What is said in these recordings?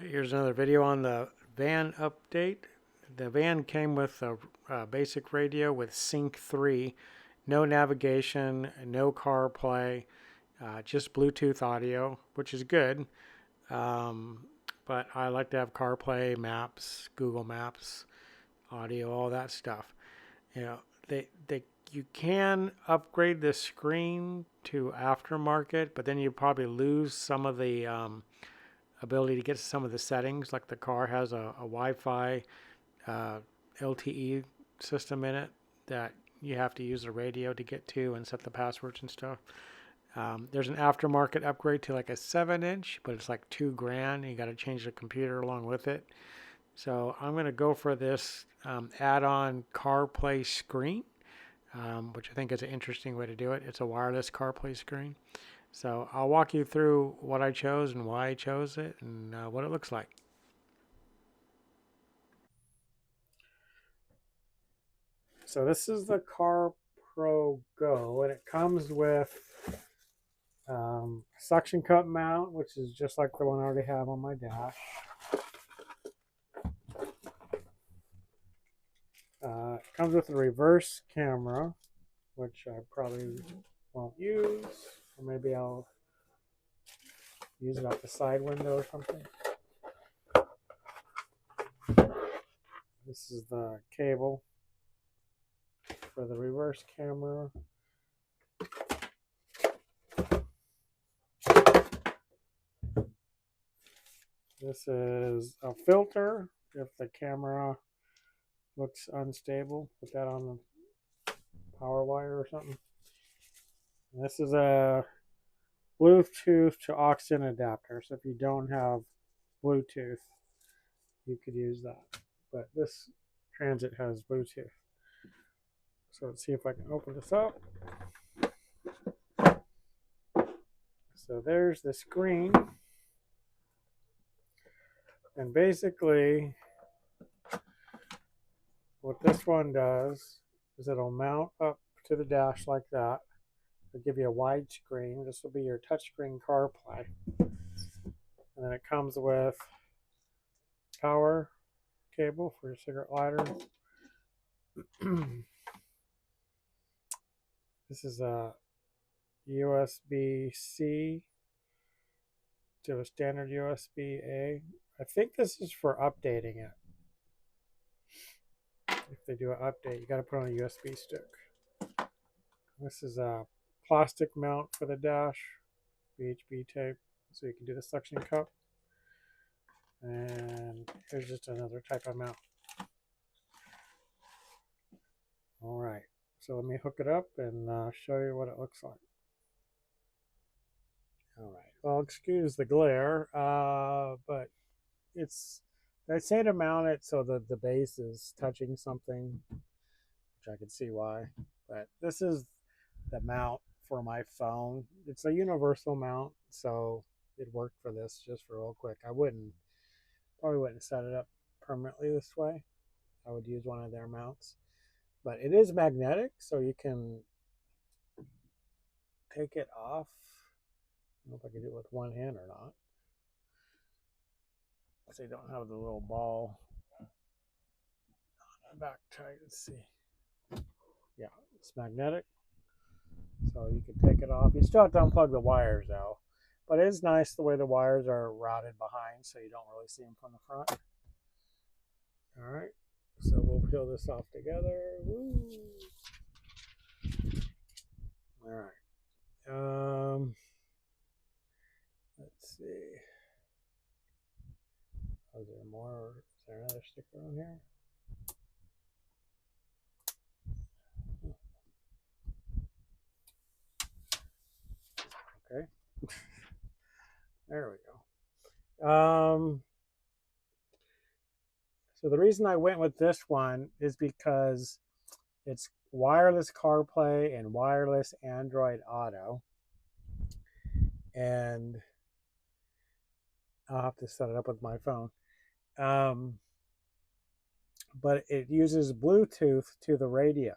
Here's another video on the van update. The van came with a basic radio with Sync 3, no navigation, no CarPlay, just Bluetooth audio, which is good. Um, but I like to have CarPlay, Maps, Google Maps, audio, all that stuff. You know, you can upgrade the screen to aftermarket, but then you probably lose some of the ability to get to some of the settings. Like the car has a Wi-Fi uh, LTE system in it that you have to use the radio to get to and set the passwords and stuff. There's an aftermarket upgrade to like a 7-inch, but it's like $2,000. You got to change the computer along with it. So I'm going to go for this add-on CarPlay screen, which I think is an interesting way to do it. It's a wireless CarPlay screen. So I'll walk you through what I chose and why I chose it and what it looks like. So this is the CarPro Go, and it comes with suction cup mount, which is just like the one I already have on my dash. It comes with a reverse camera, which I probably won't use, or maybe I'll use it out the side window or something. This is the cable for the reverse camera. This is a filter if the camera looks unstable. Put that on the power wire or something. And this is a Bluetooth to aux in adapter. So if you don't have Bluetooth, you could use that. But this Transit has Bluetooth. So let's see if I can open this up. So there's the screen. And basically, what this one does is it'll mount up to the dash like that. It'll give you a wide screen. This will be your touchscreen CarPlay. And then it comes with power cable for your cigarette lighter. This is a USB-C to a standard USB-A. I think this is for updating it. If they do an update, you got to put on a USB stick. This is a plastic mount for the dash, VHB tape, so you can do the suction cup. And here's just another type of mount. All right, so let me hook it up and show you what it looks like. All right, well, excuse the glare, but they say to mount it so that the base is touching something, which I can see why. But this is the mount for my phone. It's a universal mount, so it worked for this just for real quick. I probably wouldn't set it up permanently this way. I would use one of their mounts. But it is magnetic, so you can take it off. I don't know if I can do it with one hand or not. They don't have the little ball on the back tight. Let's see. Yeah, it's magnetic, so you can take it off. You still have to unplug the wires though, but it is nice the way the wires are routed behind, so you don't really see them from the front. All right, so we'll peel this off together. Woo. All right. Let's see. Oh, is there more? Is there another sticker on here? Okay. There we go. So the reason I went with this one is because it's wireless CarPlay and wireless Android Auto. And I'll have to set it up with my phone. But it uses Bluetooth to the radio.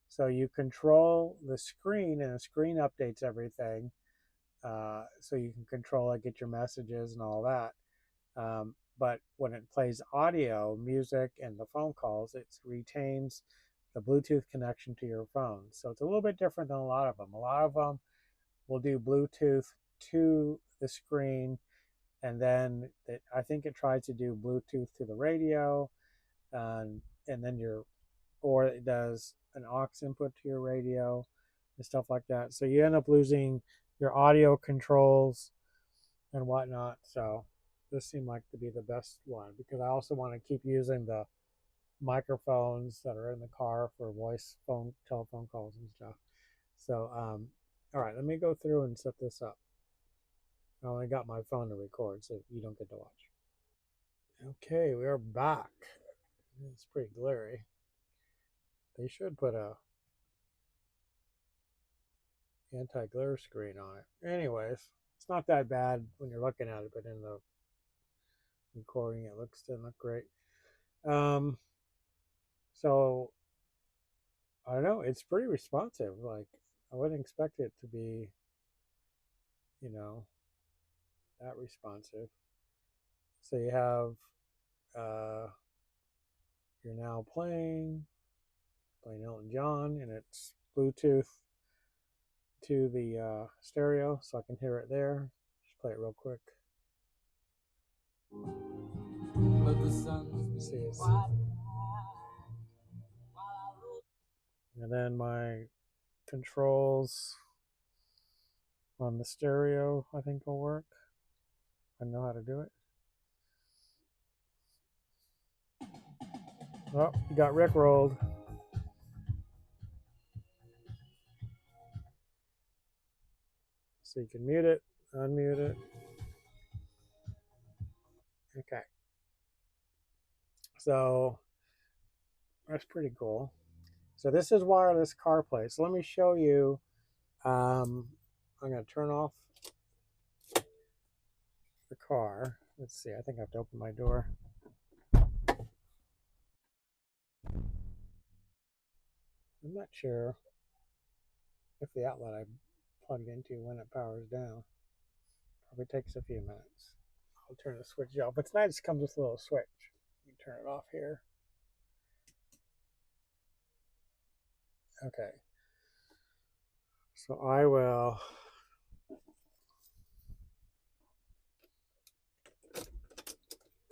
So you control the screen, and the screen updates everything. So you can control it, get your messages and all that. But when it plays audio, music, and the phone calls, it retains the Bluetooth connection to your phone. So it's a little bit different than a lot of them. A lot of them will do Bluetooth to the screen, and then I think it tries to do Bluetooth to the radio, and then or it does an aux input to your radio and stuff like that. So you end up losing your audio controls and whatnot. So this seemed like to be the best one because I also want to keep using the microphones that are in the car for voice phone telephone calls and stuff. So all right, let me go through and set this up. I only got my phone to record, so you don't get to watch. Okay, we are back. It's pretty glary. They should put a anti-glare screen on it. Anyways, it's not that bad when you're looking at it, but in the recording, it didn't look great. So I don't know. It's pretty responsive. Like I wouldn't expect it to be, you know, that responsive. So you have, you're now playing Elton John, and it's Bluetooth to the stereo, so I can hear it there. Just play it real quick. Let me see it. And then my controls on the stereo, I think will work. I know how to do it. Oh, you got rickrolled. So you can mute it, unmute it. Okay. So that's pretty cool. So this is wireless CarPlay. So let me show you. I'm going to turn off the car. Let's see. I think I have to open my door. I'm not sure if the outlet I plugged into when it powers down. Probably takes a few minutes. I'll turn the switch off. But tonight it comes with a little switch. Let me turn it off here. Okay. So I will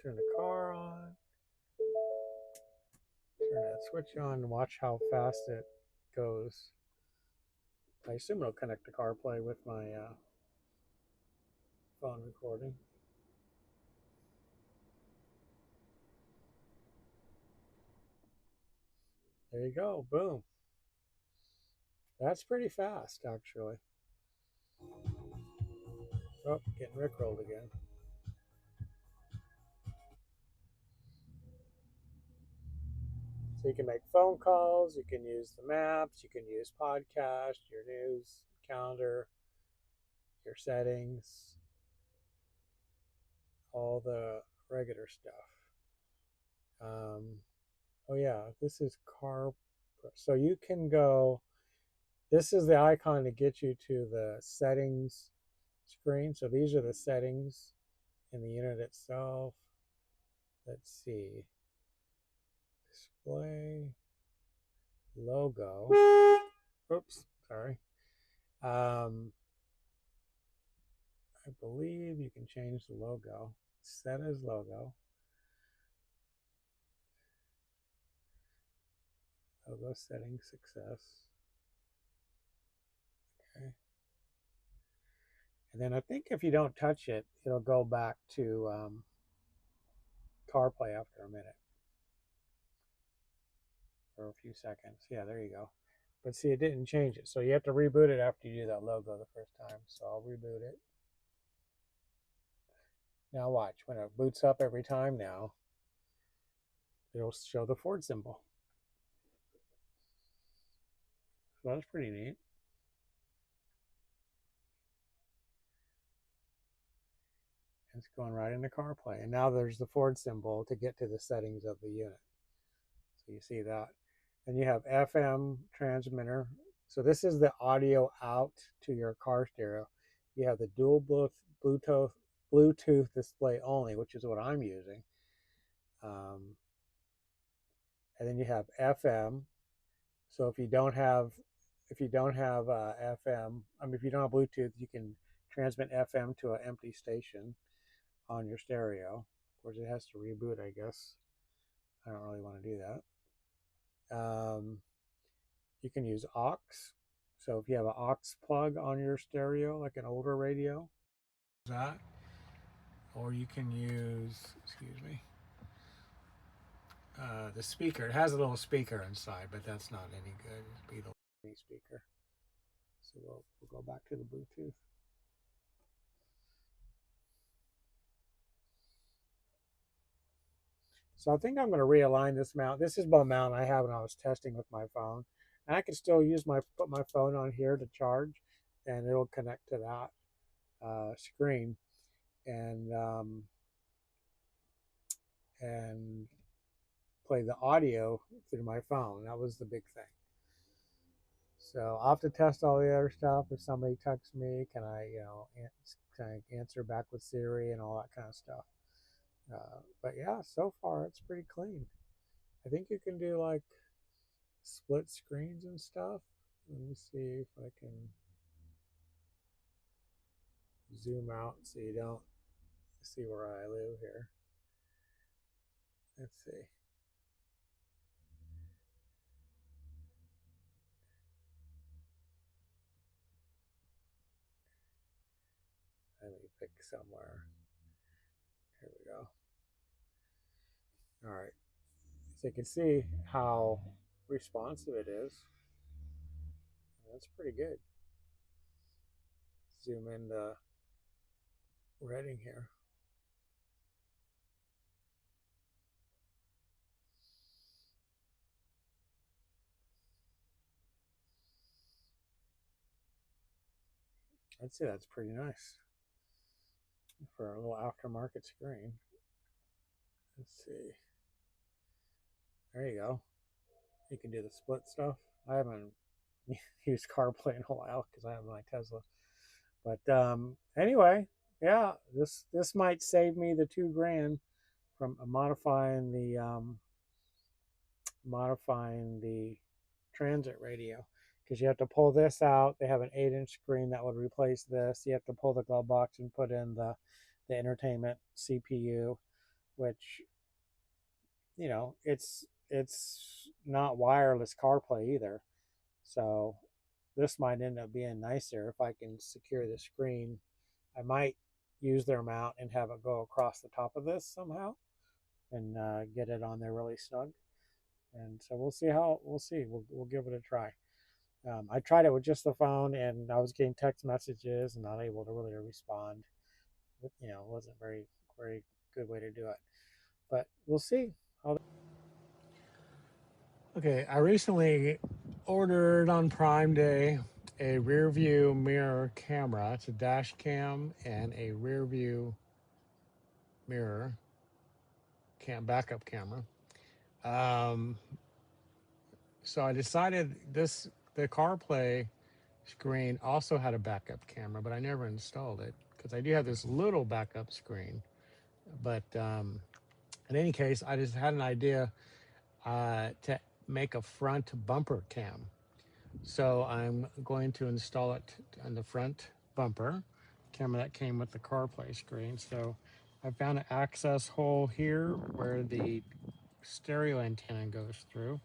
turn the car on, turn that switch on, and watch how fast it goes. I assume it'll connect to CarPlay with my phone recording. There you go. Boom. That's pretty fast, actually. Oh, getting rickrolled again. So you can make phone calls, you can use the maps, you can use podcast, your news, calendar, your settings, all the regular stuff. Oh yeah, this is CarPro. So you can go, this is the icon to get you to the settings screen. So these are the settings in the unit itself. Let's see. Display logo. Oops, sorry. I believe you can change the logo. Set as logo. Logo setting success. Okay. And then I think if you don't touch it, it'll go back to CarPlay after a minute or a few seconds. Yeah, there you go. But see, it didn't change it. So you have to reboot it after you do that logo the first time. So I'll reboot it. Now watch. When it boots up every time now, it'll show the Ford symbol. So that's pretty neat. It's going right into CarPlay. And now there's the Ford symbol to get to the settings of the unit. So you see that. And you have FM transmitter. So this is the audio out to your car stereo. You have the dual Bluetooth Bluetooth display only, which is what I'm using. Um, and then you have FM. So if you don't have FM, I mean, if you don't have Bluetooth, you can transmit FM to an empty station on your stereo. Of course, it has to reboot, I guess. I don't really want to do that. You can use aux. So if you have an aux plug on your stereo, like an older radio, that, or you can use, excuse me, the speaker. It has a little speaker inside, but that's not any good. It'd be the speaker. So we'll go back to the Bluetooth. So I think I'm going to realign this mount. This is the mount I have when I was testing with my phone. And I can still put my phone on here to charge, and it'll connect to that screen and and play the audio through my phone. That was the big thing. So I'll have to test all the other stuff. If somebody texts me, can I answer back with Siri and all that kind of stuff. But yeah, so far it's pretty clean. I think you can do like split screens and stuff. Let me see if I can zoom out so you don't see where I live here. Let's see. Let me pick somewhere. Here we go. All right. So you can see how responsive it is. That's pretty good. Zoom in the Reading here. I'd say that's pretty nice for a little aftermarket screen. Let's see. There you go. You can do the split stuff. I haven't used CarPlay in a while because I have my Tesla. But anyway, yeah, this might save me the $2,000 from modifying the transit radio, because you have to pull this out. They have an 8-inch screen that would replace this. You have to pull the glove box and put in the entertainment CPU, which it's not wireless CarPlay either. So this might end up being nicer if I can secure the screen. I might use their mount and have it go across the top of this somehow and get it on there really snug. And so we'll see we'll give it a try. I tried it with just the phone, and I was getting text messages and not able to really respond. It wasn't very good way to do it. But we'll see. Okay, I recently ordered on Prime Day a rear view mirror camera. It's a dash cam and a rear view mirror backup camera. So I decided the CarPlay screen also had a backup camera, but I never installed it because I do have this little backup screen. But in any case, I just had an idea to make a front bumper cam. So I'm going to install it on the front bumper camera that came with the CarPlay screen. So I found an access hole here where the stereo antenna goes through.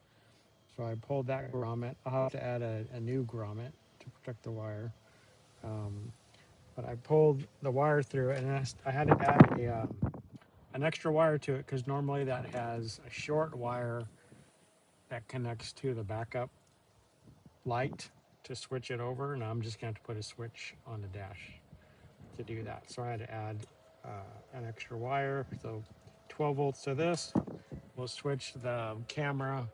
So I pulled that grommet. I'll have to add a new grommet to protect the wire. But I pulled the wire through it, and I had to add an extra wire to it because normally that has a short wire that connects to the backup light to switch it over. And I'm just going to have to put a switch on the dash to do that. So I had to add an extra wire. So 12 volts to this. We'll switch the camera,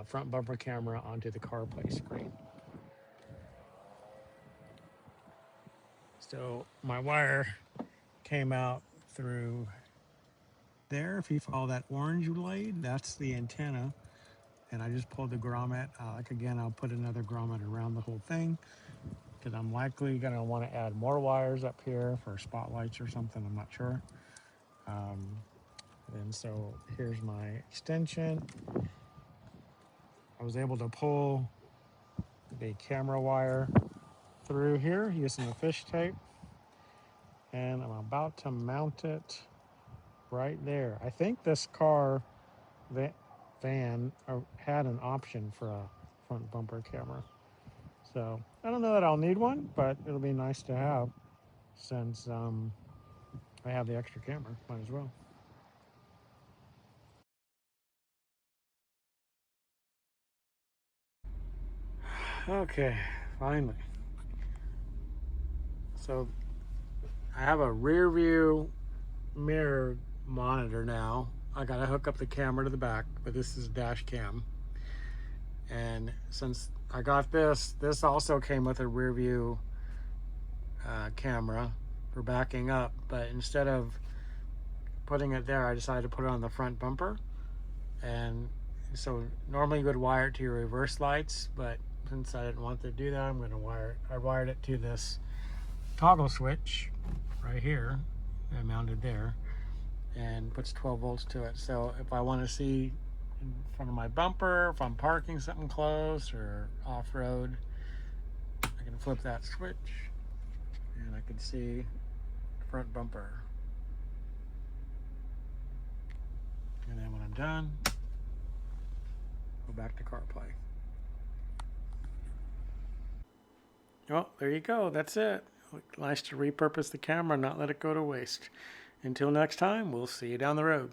front bumper camera, onto the CarPlay screen. So my wire came out through there. If you follow that orange blade, that's the antenna. And I just pulled the grommet. Again, I'll put another grommet around the whole thing. because I'm likely going to want to add more wires up here for spotlights or something. I'm not sure. And so here's my extension. I was able to pull the camera wire through here using the fish tape, and I'm about to mount it right there. I think this car van had an option for a front bumper camera. So I don't know that I'll need one, but it'll be nice to have since I have the extra camera. Might as well. Okay, finally. So I have a rear view mirror monitor now. I gotta hook up the camera to the back, but this is dash cam. And since I got this also came with a rear view camera for backing up, but instead of putting it there, I decided to put it on the front bumper. And so normally you would wire it to your reverse lights, but since I didn't want to do that, I wired it to this toggle switch right here. I mounted there and puts 12 volts to it. So if I want to see in front of my bumper, if I'm parking something close or off-road, I can flip that switch and I can see the front bumper. And then when I'm done, go back to CarPlay. Oh, there you go. That's it. Nice to repurpose the camera and not let it go to waste. Until next time, we'll see you down the road.